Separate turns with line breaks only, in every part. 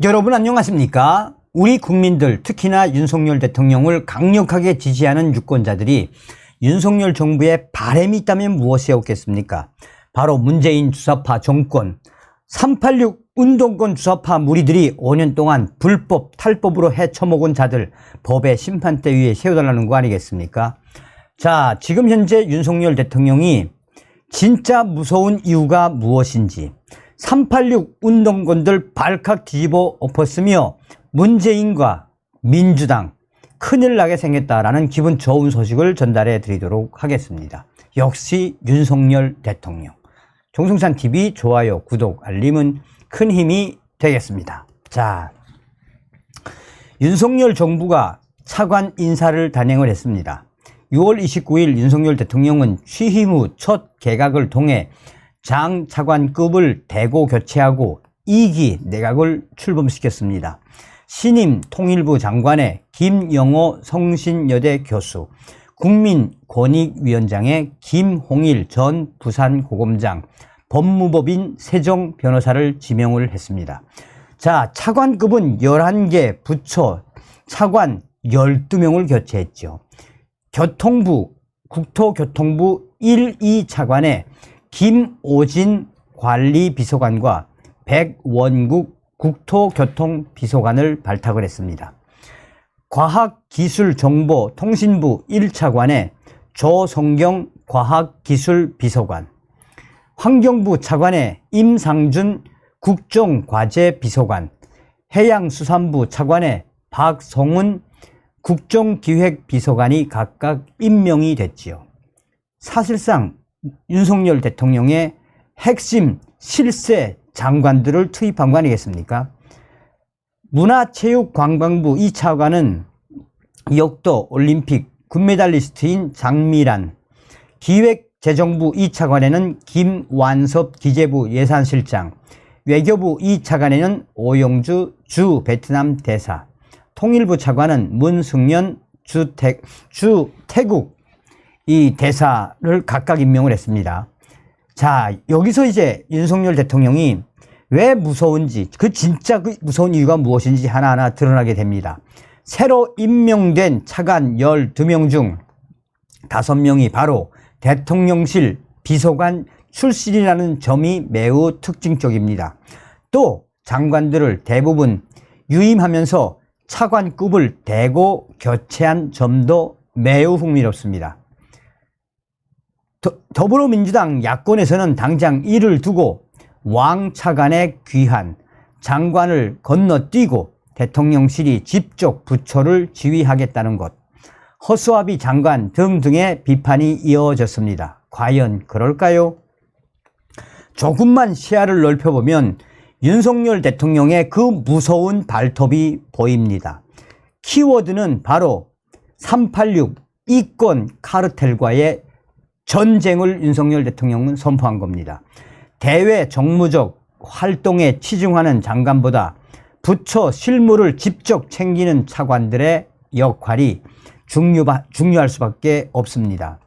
여러분 안녕하십니까? 우리 국민들, 특히나 윤석열 대통령을 강력하게 지지하는 유권자들이 윤석열 정부의 바람이 있다면 무엇이 없겠습니까? 바로 문재인 주사파 정권, 386 운동권 주사파 무리들이 5년 동안 불법, 탈법으로 헤쳐먹은 자들 법의 심판대 위에 세워달라는 거 아니겠습니까? 자, 지금 현재 윤석열 대통령이 진짜 무서운 이유가 무엇인지, 386 운동권들 발칵 뒤집어 엎었으며 문재인과 민주당 큰일 나게 생겼다라는 기분 좋은 소식을 전달해 드리도록 하겠습니다. 역시 윤석열 대통령. 종승찬TV 좋아요, 구독, 알림은 큰 힘이 되겠습니다. 자, 윤석열 정부가 차관 인사를 단행을 했습니다. 6월 29일 윤석열 대통령은 취임 후 첫 개각을 통해 장 차관급을 대거 교체하고 2기 내각을 출범시켰습니다. 신임 통일부 장관의 김영호 성신여대 교수, 국민권익위원장의 김홍일 전 부산고검장, 법무법인 세정 변호사를 지명을 했습니다. 자, 차관급은 11개 부처 차관 12명을 교체했죠. 교통부, 국토교통부 1, 2 차관에 김오진 관리비서관과 백원국 국토교통비서관을 발탁을 했습니다. 과학기술정보통신부 1차관에 조성경 과학기술비서관, 환경부 차관에 임상준 국정과제비서관, 해양수산부 차관에 박성훈 국정기획비서관이 각각 임명이 됐지요. 사실상 윤석열 대통령의 핵심 실세 장관들을 투입한 거 아니겠습니까? 문화체육관광부 2차관은 역도 올림픽 금메달리스트인 장미란, 기획재정부 2차관에는 김완섭 기재부 예산실장, 외교부 2차관에는 오영주 주 베트남 대사, 통일부 차관은 문승연 태국 이 대사를 각각 임명을 했습니다. 자, 여기서 이제 윤석열 대통령이 왜 무서운지, 진짜 무서운 이유가 무엇인지 하나하나 드러나게 됩니다. 새로 임명된 차관 12명 중 5명이 바로 대통령실 비서관 출신이라는 점이 매우 특징적입니다. 또 장관들을 대부분 유임하면서 차관급을 대거 교체한 점도 매우 흥미롭습니다. 더불어민주당 야권에서는 당장 이를 두고 왕 차관의 귀한 장관을 건너뛰고 대통령실이 직접 부처를 지휘하겠다는 것, 허수아비 장관 등등의 비판이 이어졌습니다. 과연 그럴까요? 조금만 시야를 넓혀보면 윤석열 대통령의 그 무서운 발톱이 보입니다. 키워드는 바로 386 이권 카르텔과의 전쟁을 윤석열 대통령은 선포한 겁니다. 대외 정무적 활동에 치중하는 장관보다 부처 실무를 직접 챙기는 차관들의 역할이 중요할 수밖에 없습니다.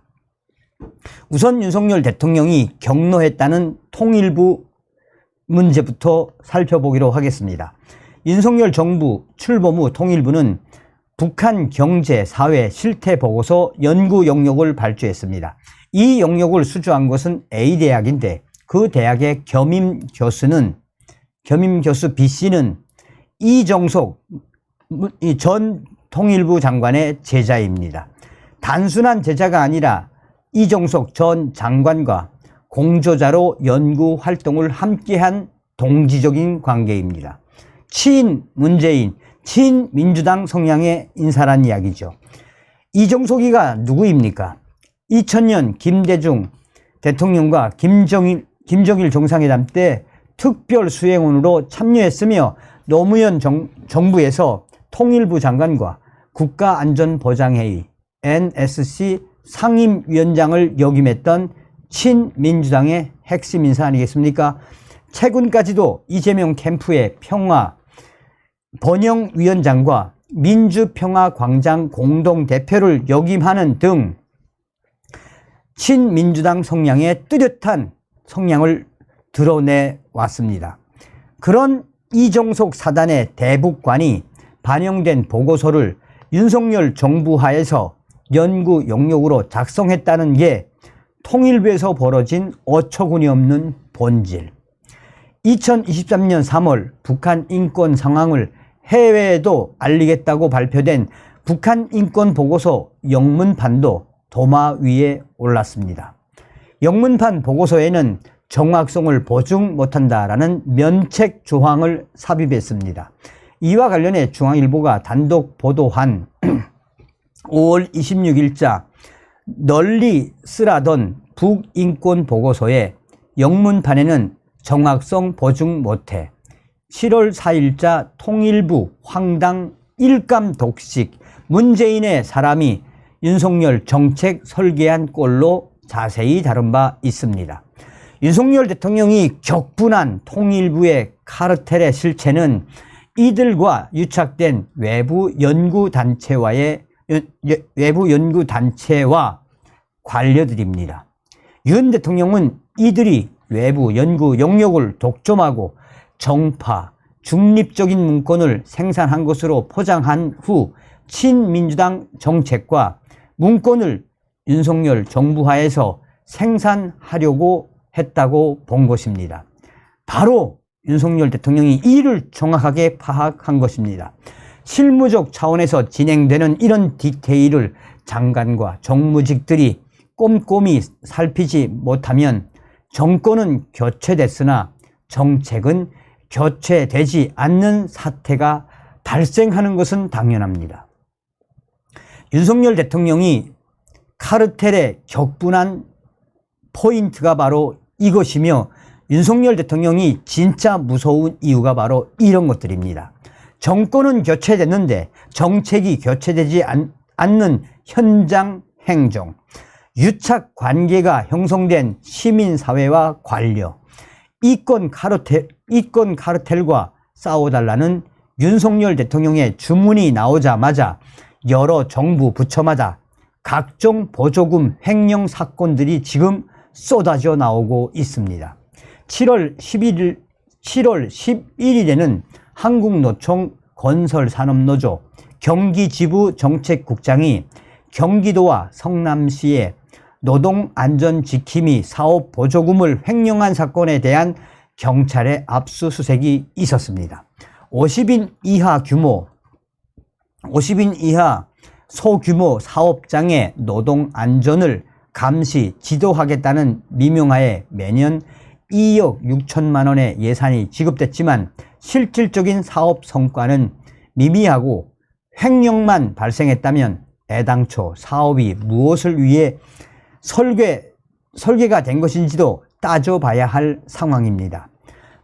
우선 윤석열 대통령이 경로했다는 통일부 문제부터 살펴보기로 하겠습니다. 윤석열 정부 출범 후 통일부는 북한 경제, 사회 실태 보고서 연구 영역을 발주했습니다. 이 영역을 수주한 것은 A대학인데 그 대학의 겸임 교수 B씨는 이정석 전 통일부 장관의 제자입니다. 단순한 제자가 아니라 이정석 전 장관과 공조자로 연구 활동을 함께한 동지적인 관계입니다. 친문재인, 친민주당 성향의 인사란 이야기죠. 이정석이가 누구입니까? 2000년 김대중 대통령과 김정일 정상회담 때 특별 수행원으로 참여했으며 노무현 정부에서 통일부 장관과 국가안전보장회의 NSC 상임위원장을 역임했던 친민주당의 핵심 인사 아니겠습니까? 최근까지도 이재명 캠프의 평화 번영위원장과 민주평화광장 공동대표를 역임하는 등 친민주당 성향의 뚜렷한 성향을 드러내 왔습니다. 그런 이종석 사단의 대북관이 반영된 보고서를 윤석열 정부 하에서 연구 용역으로 작성했다는 게 통일부에서 벌어진 어처구니 없는 본질. 2023년 3월 북한 인권 상황을 해외에도 알리겠다고 발표된 북한 인권 보고서 영문판도 도마 위에 올랐습니다. 영문판 보고서에는 정확성을 보증 못한다라는 면책 조항을 삽입했습니다. 이와 관련해 중앙일보가 단독 보도한 5월 26일자 널리 쓰라던 북인권 보고서에 영문판에는 정확성 보증 못해 7월 4일자 통일부 황당 일감 독식 문재인의 사람이 윤석열 정책 설계한 꼴로 자세히 다룬 바 있습니다. 윤석열 대통령이 격분한 통일부의 카르텔의 실체는 이들과 유착된 외부 연구단체와 관료들입니다. 윤 대통령은 이들이 외부 연구 영역을 독점하고 정파, 중립적인 문건을 생산한 것으로 포장한 후 친민주당 정책과 문건을 윤석열 정부 하에서 생산하려고 했다고 본 것입니다. 바로 윤석열 대통령이 이를 정확하게 파악한 것입니다. 실무적 차원에서 진행되는 이런 디테일을 장관과 정무직들이 꼼꼼히 살피지 못하면 정권은 교체됐으나 정책은 교체되지 않는 사태가 발생하는 것은 당연합니다. 윤석열 대통령이 카르텔에 격분한 포인트가 바로 이것이며 윤석열 대통령이 진짜 무서운 이유가 바로 이런 것들입니다. 정권은 교체됐는데 정책이 교체되지 않는 현장 행정, 유착 관계가 형성된 시민사회와 관료, 이권 카르텔과 싸워달라는 윤석열 대통령의 주문이 나오자마자 여러 정부 부처마다 각종 보조금 횡령 사건들이 지금 쏟아져 나오고 있습니다. 7월 11일에는 한국노총 건설산업노조 경기지부 정책국장이 경기도와 성남시의 노동안전지킴이 사업 보조금을 횡령한 사건에 대한 경찰의 압수수색이 있었습니다. 50인 이하 소규모 사업장의 노동안전을 감시 지도하겠다는 미명하에 매년 2억 6천만 원의 예산이 지급됐지만 실질적인 사업 성과는 미미하고 횡령만 발생했다면 애당초 사업이 무엇을 위해 설계가 된 것인지도 따져봐야 할 상황입니다.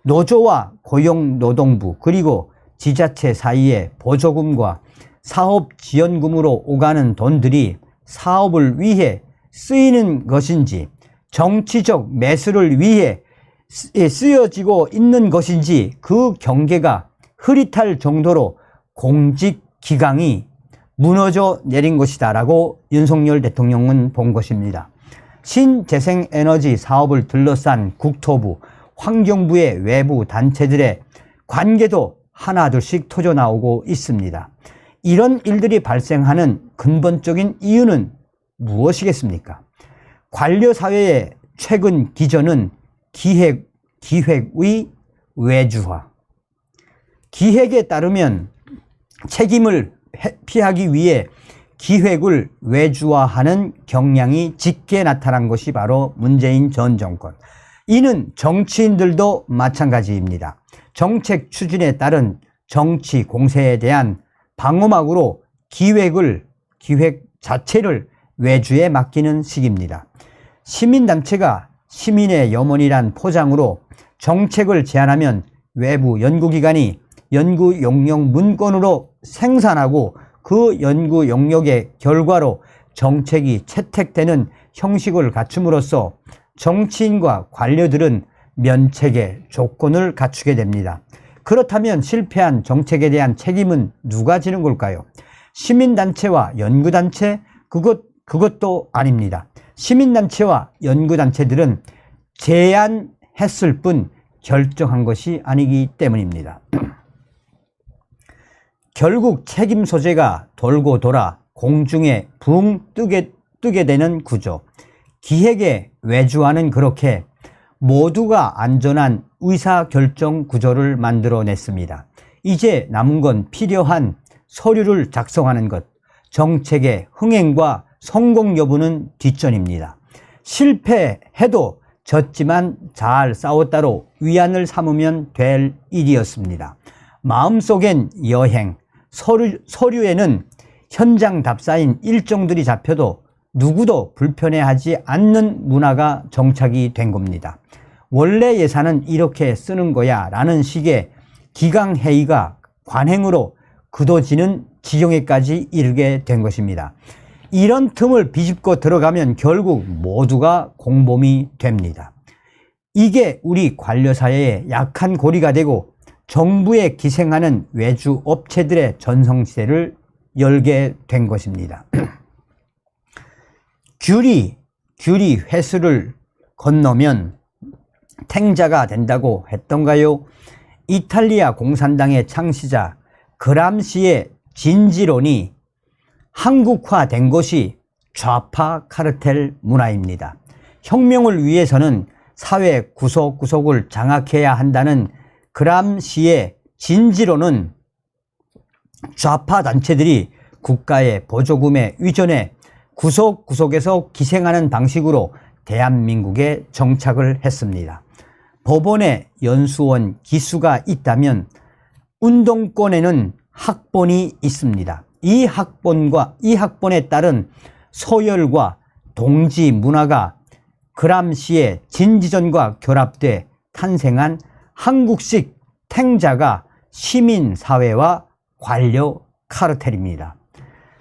노조와 고용노동부 그리고 지자체 사이의 보조금과 사업지원금으로 오가는 돈들이 사업을 위해 쓰이는 것인지 정치적 매수를 위해 쓰여지고 있는 것인지 그 경계가 흐릿할 정도로 공직기강이 무너져 내린 것이다 라고 윤석열 대통령은 본 것입니다. 신재생에너지 사업을 둘러싼 국토부, 환경부의 외부 단체들의 관계도 하나둘씩 터져나오고 있습니다. 이런 일들이 발생하는 근본적인 이유는 무엇이겠습니까? 관료사회의 최근 기전은 기획의 외주화. 기획에 따르면 책임을 피하기 위해 기획을 외주화하는 경향이 짙게 나타난 것이 바로 문재인 전 정권. 이는 정치인들도 마찬가지입니다. 정책 추진에 따른 정치 공세에 대한 방어막으로 기획 자체를 외주에 맡기는 식입니다. 시민단체가 시민의 염원이란 포장으로 정책을 제안하면 외부 연구기관이 연구 용역 문건으로 생산하고 그 연구 용역의 결과로 정책이 채택되는 형식을 갖춤으로써 정치인과 관료들은 면책의 조건을 갖추게 됩니다. 그렇다면 실패한 정책에 대한 책임은 누가 지는 걸까요? 시민단체와 연구단체? 그것도 아닙니다. 시민단체와 연구단체들은 제안했을 뿐 결정한 것이 아니기 때문입니다. 결국 책임 소재가 돌고 돌아 공중에 붕 뜨게 되는 구조. 기획의 외주화는 그렇게 모두가 안전한 의사결정 구조를 만들어냈습니다. 이제 남은 건 필요한 서류를 작성하는 것, 정책의 흥행과 성공 여부는 뒷전입니다. 실패해도 졌지만 잘 싸웠다로 위안을 삼으면 될 일이었습니다. 마음속엔 여행, 서류에는 현장 답사인 일정들이 잡혀도 누구도 불편해하지 않는 문화가 정착이 된 겁니다. 원래 예산은 이렇게 쓰는 거야 라는 식의 기강회의가 관행으로 굳어지는 지경에까지 이르게 된 것입니다. 이런 틈을 비집고 들어가면 결국 모두가 공범이 됩니다. 이게 우리 관료사회의 약한 고리가 되고 정부에 기생하는 외주 업체들의 전성시대를 열게 된 것입니다. 귤이 회수를 건너면 탱자가 된다고 했던가요? 이탈리아 공산당의 창시자 그람시의 진지론이 한국화된 것이 좌파 카르텔 문화입니다. 혁명을 위해서는 사회 구석구석을 장악해야 한다는 그람시의 진지론은 좌파 단체들이 국가의 보조금에 의존해 구석구석에서 기생하는 방식으로 대한민국에 정착을 했습니다. 법원에 연수원 기수가 있다면 운동권에는 학본이 있습니다. 이 학본에 따른 서열과 동지 문화가 그람시의 진지전과 결합돼 탄생한 한국식 탱자가 시민사회와 관료 카르텔입니다.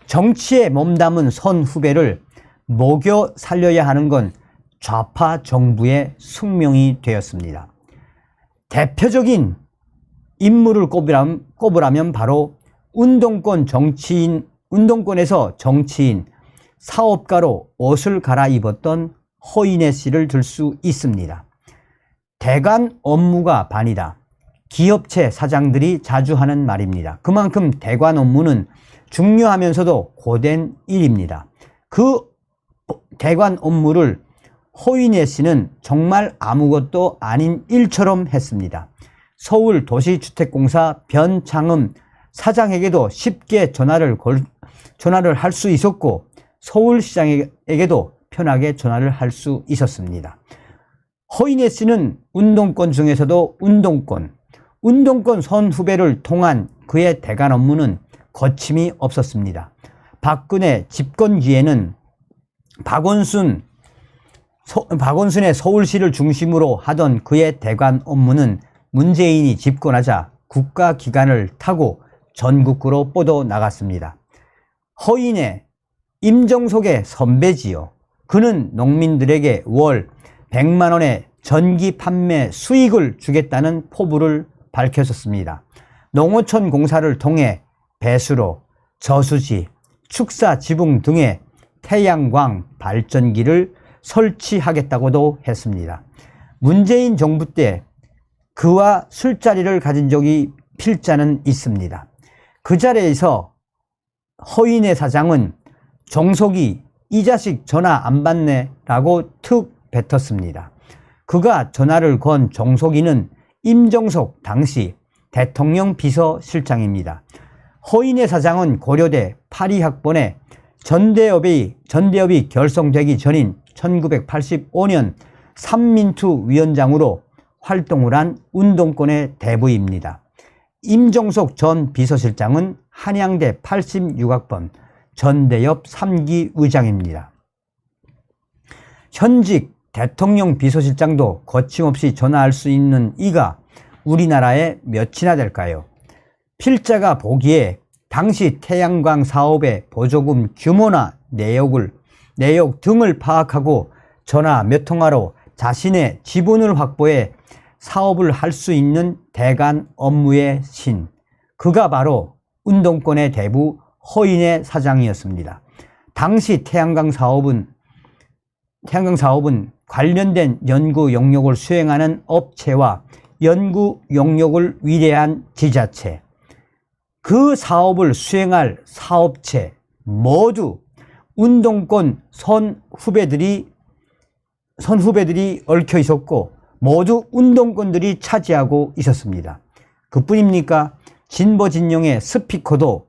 정치에 몸담은 선 후배를 먹여 살려야 하는 건 좌파 정부의 숙명이 되었습니다. 대표적인 인물을 꼽으라면 바로 운동권에서 정치인, 사업가로 옷을 갈아입었던 허인혜 씨를 들 수 있습니다. 대관 업무가 반이다. 기업체 사장들이 자주 하는 말입니다. 그만큼 대관 업무는 중요하면서도 고된 일입니다. 그 대관 업무를 허인혜 씨는 정말 아무것도 아닌 일처럼 했습니다. 서울도시주택공사 변창흠 사장에게도 쉽게 전화를 할 수 있었고 서울시장에게도 편하게 전화를 할 수 있었습니다. 허인혜 씨는 운동권 중에서도 운동권 선 후배를 통한 그의 대관 업무는 거침이 없었습니다. 박근혜 집권기에는 박원순의 서울시를 중심으로 하던 그의 대관 업무는 문재인이 집권하자 국가기관을 타고 전국구로 뻗어나갔습니다. 허인혜, 임정석의 선배지요. 그는 농민들에게 월 100만 원의 전기 판매 수익을 주겠다는 포부를 밝혔었습니다. 농어촌 공사를 통해 배수로, 저수지, 축사 지붕 등의 태양광 발전기를 설치하겠다고도 했습니다. 문재인 정부 때 그와 술자리를 가진 적이 필자는 있습니다. 그 자리에서 허인혜 사장은 정석이 이 자식 전화 안 받네 라고 툭 뱉었습니다. 그가 전화를 건 정석이는 임정석 당시 대통령 비서실장입니다. 허인혜 사장은 고려대 파리학번에 전대협이 결성되기 전인 1985년 삼민투 위원장으로 활동을 한 운동권의 대부입니다. 임정석 전 비서실장은 한양대 86학번 전대협 3기 의장입니다. 현직 대통령 비서실장도 거침없이 전화할 수 있는 이가 우리나라에 몇이나 될까요? 필자가 보기에 당시 태양광 사업의 보조금 규모나 내역 등을 파악하고 전화 몇 통화로 자신의 지분을 확보해 사업을 할 수 있는 대관 업무의 신, 그가 바로 운동권의 대부 허인혜 사장이었습니다. 당시 태양광 사업은 관련된 연구 영역을 수행하는 업체와 연구 용역을 위대한 지자체, 그 사업을 수행할 사업체 모두 운동권 선후배들이 얽혀 있었고 모두 운동권들이 차지하고 있었습니다. 그뿐입니까? 진보 진영의 스피커도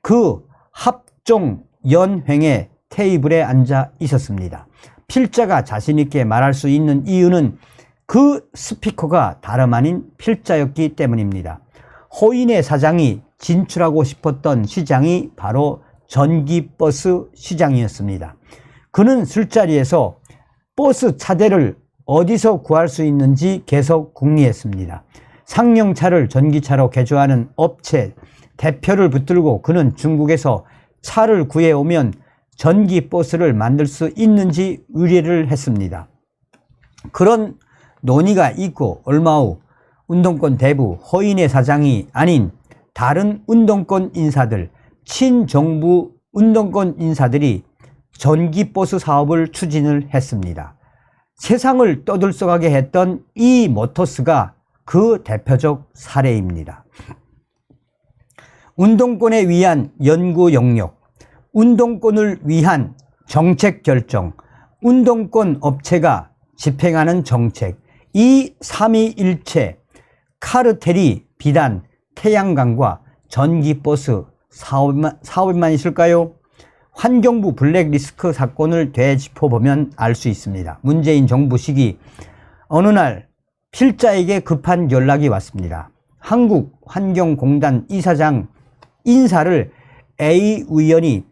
그 합종연횡의 테이블에 앉아 있었습니다. 필자가 자신있게 말할 수 있는 이유는 그 스피커가 다름 아닌 필자였기 때문입니다. 호인의 사장이 진출하고 싶었던 시장이 바로 전기버스 시장이었습니다. 그는 술자리에서 버스 차대를 어디서 구할 수 있는지 계속 궁리했습니다. 상용차를 전기차로 개조하는 업체 대표를 붙들고 그는 중국에서 차를 구해오면 전기버스를 만들 수 있는지 의뢰를 했습니다. 그런 논의가 있고 얼마 후 운동권 대부 허인의 사장이 아닌 다른 운동권 인사들, 친정부 운동권 인사들이 전기버스 사업을 추진을 했습니다. 세상을 떠들썩하게 했던 이 모터스가 그 대표적 사례입니다. 운동권에 위한 연구 영역, 운동권을 위한 정책 결정, 운동권 업체가 집행하는 정책, 이 삼위일체 카르텔이 비단 태양광과 전기버스 사업에만 있을까요? 환경부 블랙리스트 사건을 되짚어보면 알 수 있습니다. 문재인 정부 시기 어느 날 필자에게 급한 연락이 왔습니다. 한국환경공단 이사장 인사를 A 의원이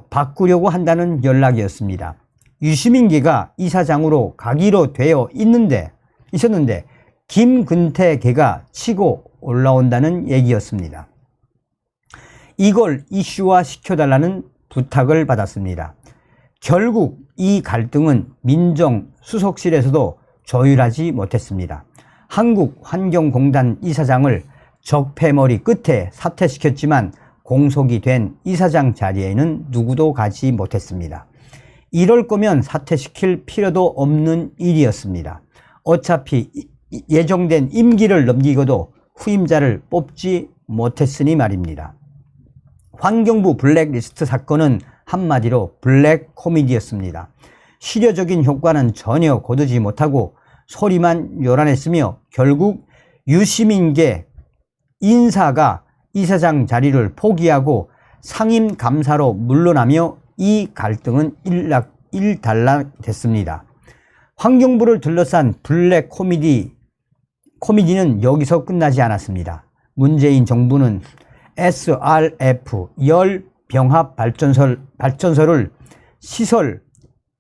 바꾸려고 한다는 연락이었습니다. 유시민계가 이사장으로 가기로 되어 있었는데 김근태 계가 치고 올라온다는 얘기였습니다. 이걸 이슈화 시켜달라는 부탁을 받았습니다. 결국 이 갈등은 민정수석실에서도 조율하지 못했습니다. 한국환경공단 이사장을 적폐머리 끝에 사퇴시켰지만 공석이 된 이사장 자리에는 누구도 가지 못했습니다. 이럴 거면 사퇴시킬 필요도 없는 일이었습니다. 어차피 예정된 임기를 넘기고도 후임자를 뽑지 못했으니 말입니다. 환경부 블랙리스트 사건은 한마디로 블랙 코미디였습니다. 실효적인 효과는 전혀 거두지 못하고 소리만 요란했으며 결국 유시민계 인사가 이사장 자리를 포기하고 상임감사로 물러나며 이 갈등은 일단락됐습니다. 환경부를 둘러싼 블랙 코미디는 여기서 끝나지 않았습니다. 문재인 정부는 SRF 열병합 발전소를 시설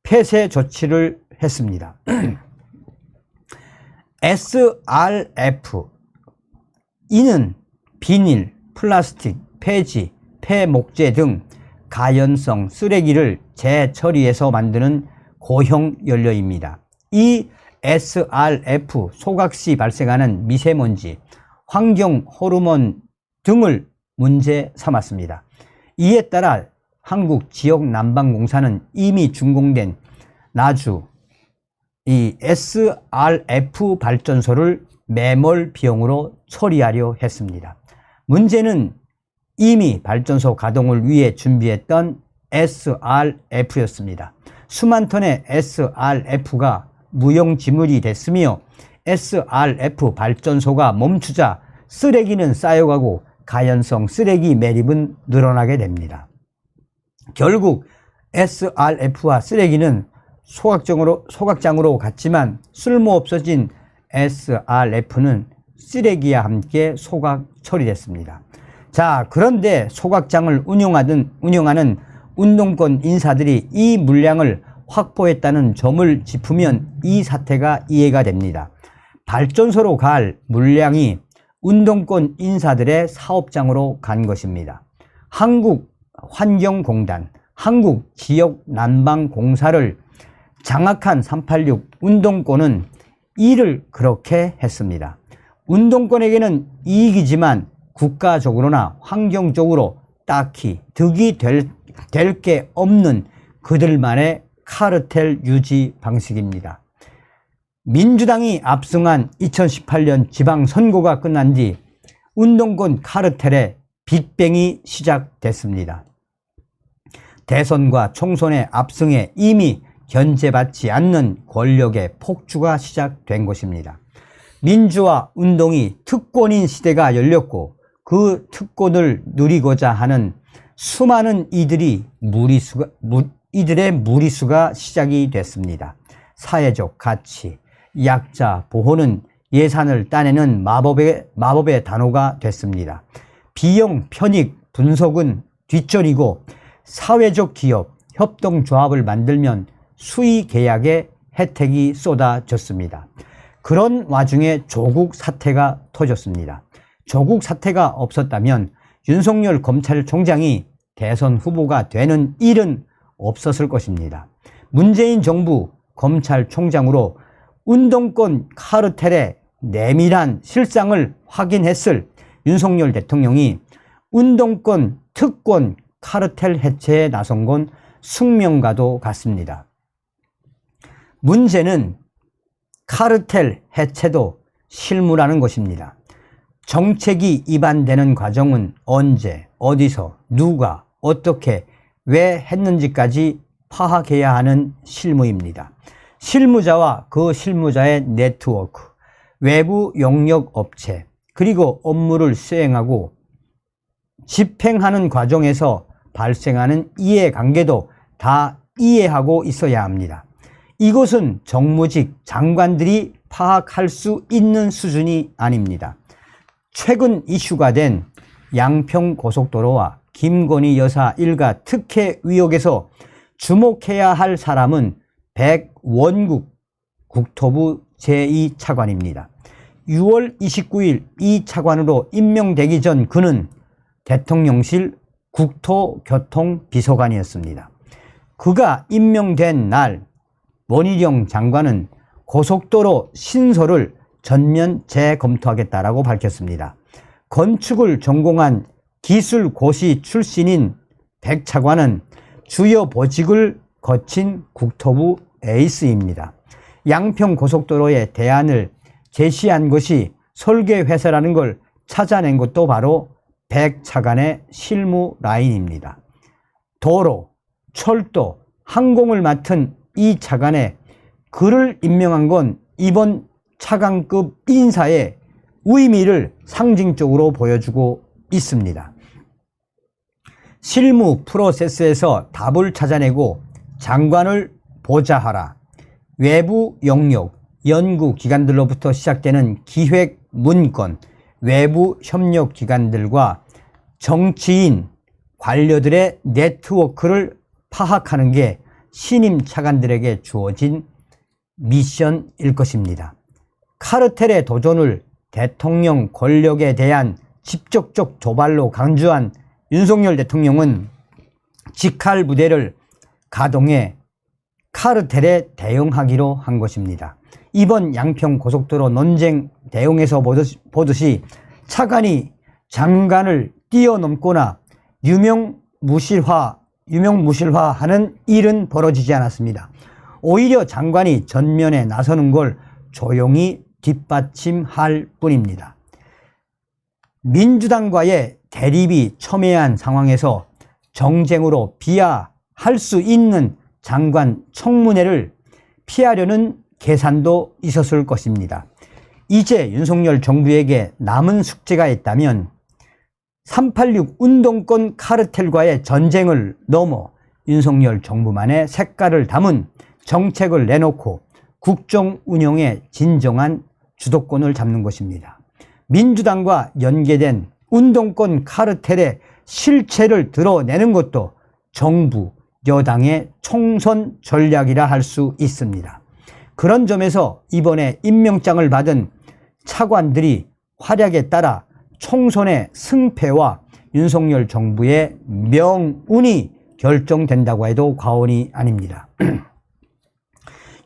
폐쇄 조치를 했습니다. SRF 이는 비닐, 플라스틱, 폐지, 폐목재 등 가연성 쓰레기를 재처리해서 만드는 고형 연료입니다. 이 SRF 소각 시 발생하는 미세먼지, 환경 호르몬 등을 문제 삼았습니다. 이에 따라 한국지역난방공사는 이미 준공된 나주 이 SRF 발전소를 매몰 비용으로 처리하려 했습니다. 문제는 이미 발전소 가동을 위해 준비했던 SRF였습니다. 수만 톤의 SRF가 무용지물이 됐으며 SRF 발전소가 멈추자 쓰레기는 쌓여가고 가연성 쓰레기 매립은 늘어나게 됩니다. 결국 SRF와 쓰레기는 소각장으로 갔지만 쓸모없어진 SRF는 쓰레기와 함께 소각 처리됐습니다. 자, 그런데 소각장을 운영하는 운동권 인사들이 이 물량을 확보했다는 점을 짚으면 이 사태가 이해가 됩니다. 발전소로 갈 물량이 운동권 인사들의 사업장으로 간 것입니다. 한국환경공단, 한국지역난방공사를 장악한 386 운동권은 일을 그렇게 했습니다. 운동권에게는 이익이지만 국가적으로나 환경적으로 딱히 득이 될 게 없는 그들만의 카르텔 유지 방식입니다. 민주당이 압승한 2018년 지방선거가 끝난 뒤 운동권 카르텔의 빅뱅이 시작됐습니다. 대선과 총선의 압승에 이미 견제받지 않는 권력의 폭주가 시작된 것입니다. 민주화 운동이 특권인 시대가 열렸고 그 특권을 누리고자 하는 수많은 이들의 무리수가 시작이 됐습니다. 사회적 가치, 약자 보호는 예산을 따내는 마법의 단어가 됐습니다. 비용 편익 분석은 뒷전이고 사회적 기업, 협동조합을 만들면 수의 계약에 혜택이 쏟아졌습니다. 그런 와중에 조국 사태가 터졌습니다. 조국 사태가 없었다면 윤석열 검찰총장이 대선 후보가 되는 일은 없었을 것입니다. 문재인 정부 검찰총장으로 운동권 카르텔의 내밀한 실상을 확인했을 윤석열 대통령이 운동권 특권 카르텔 해체에 나선 건 숙명과도 같습니다. 문제는 카르텔 해체도 실무라는 것입니다. 정책이 위반되는 과정은 언제, 어디서, 누가, 어떻게, 왜 했는지까지 파악해야 하는 실무입니다. 실무자와 그 실무자의 네트워크, 외부 용역 업체, 그리고 업무를 수행하고 집행하는 과정에서 발생하는 이해관계도 다 이해하고 있어야 합니다. 이것은 정무직 장관들이 파악할 수 있는 수준이 아닙니다. 최근 이슈가 된 양평고속도로와 김건희 여사 일가 특혜 의혹에서 주목해야 할 사람은 백원국 국토부 제2차관입니다. 6월 29일 이 차관으로 임명되기 전 그는 대통령실 국토교통비서관이었습니다. 그가 임명된 날 원희룡 장관은 고속도로 신설을 전면 재검토하겠다라고 밝혔습니다. 건축을 전공한 기술고시 출신인 백 차관은 주요 보직을 거친 국토부 에이스입니다. 양평고속도로의 대안을 제시한 것이 설계회사라는 걸 찾아낸 것도 바로 백 차관의 실무 라인입니다. 도로, 철도, 항공을 맡은 이 차관에 그를 임명한 건 이번 차관급 인사의 의미를 상징적으로 보여주고 있습니다. 실무 프로세스에서 답을 찾아내고 장관을 보좌하라. 외부 영역, 연구기관들로부터 시작되는 기획 문건, 외부 협력기관들과 정치인, 관료들의 네트워크를 파악하는 게 신임 차관들에게 주어진 미션일 것입니다. 카르텔의 도전을 대통령 권력에 대한 직접적 도발로 강조한 윤석열 대통령은 직할 부대를 가동해 카르텔에 대응하기로 한 것입니다. 이번 양평고속도로 논쟁 대응에서 보듯이 차관이 장관을 뛰어넘거나 유명무실화하는 일은 벌어지지 않았습니다. 오히려 장관이 전면에 나서는 걸 조용히 뒷받침할 뿐입니다. 민주당과의 대립이 첨예한 상황에서 정쟁으로 비하할 수 있는 장관 청문회를 피하려는 계산도 있었을 것입니다. 이제 윤석열 정부에게 남은 숙제가 있다면 386 운동권 카르텔과의 전쟁을 넘어 윤석열 정부만의 색깔을 담은 정책을 내놓고 국정 운영의 진정한 주도권을 잡는 것입니다. 민주당과 연계된 운동권 카르텔의 실체를 드러내는 것도 정부, 여당의 총선 전략이라 할 수 있습니다. 그런 점에서 이번에 임명장을 받은 차관들이 활약에 따라 총선의 승패와 윤석열 정부의 명운이 결정된다고 해도 과언이 아닙니다.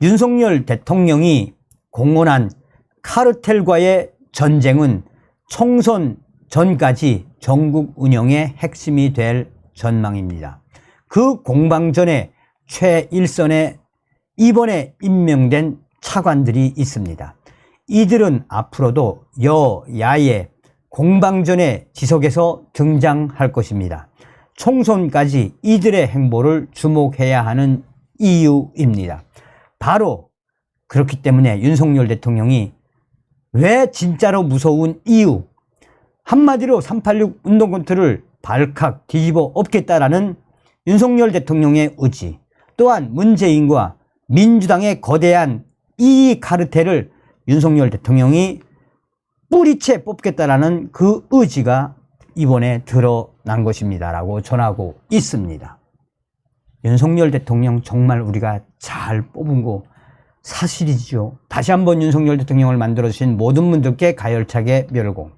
윤석열 대통령이 공언한 카르텔과의 전쟁은 총선 전까지 전국 운영의 핵심이 될 전망입니다. 그 공방전에 최일선에 이번에 임명된 차관들이 있습니다. 이들은 앞으로도 여야의 공방전의 지석에서 등장할 것입니다. 총선까지 이들의 행보를 주목해야 하는 이유입니다. 바로 그렇기 때문에 윤석열 대통령이 왜 진짜로 무서운 이유, 한마디로 386 운동권투를 발칵 뒤집어 엎겠다라는 윤석열 대통령의 의지, 또한 문재인과 민주당의 거대한 이익 카르텔을 윤석열 대통령이 뿌리채 뽑겠다라는 그 의지가 이번에 드러난 것입니다 라고 전하고 있습니다. 윤석열 대통령 정말 우리가 잘 뽑은 거 사실이죠. 다시 한번 윤석열 대통령을 만들어주신 모든 분들께 가열차게 멸공.